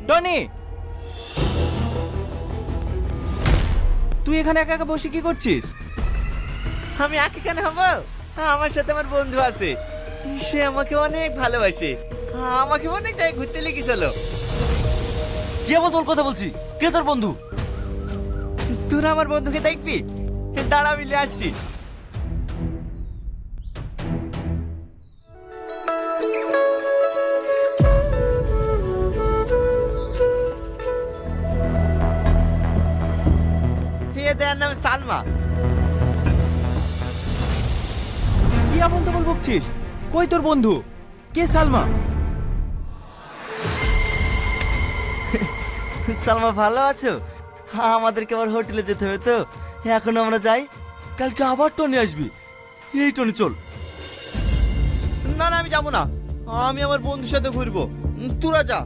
Tony, তুই এখানে একা একা বসে কি করছিস? আমি একা কেন হব? আমার সাথে আমার বন্ধু আছে, সে আমাকে অনেক ভালোবাসে, আমাকে অনেক জায়গায় ঘুরতে লেগেছিল। কি আবার তোর কথা বলছি? কে তোর বন্ধু? তোরা আমার বন্ধুকে দেখবি? দাঁড়া, মিলে আসছি। এদের নাম সালমা। কি আমল তামল বকছিস? কই তোর বন্ধু? কে সালমা? সালমা, ভালো আছো? আমাদেরকে আবার হোটেলে যেতে হবে তো, এখন আমরা যাই। কালকে আবার টনি আসবি। এই টনি চল। না না, আমি যাবো না, আমি আমার বন্ধুর সাথে ঘুরবো, তোরা যা।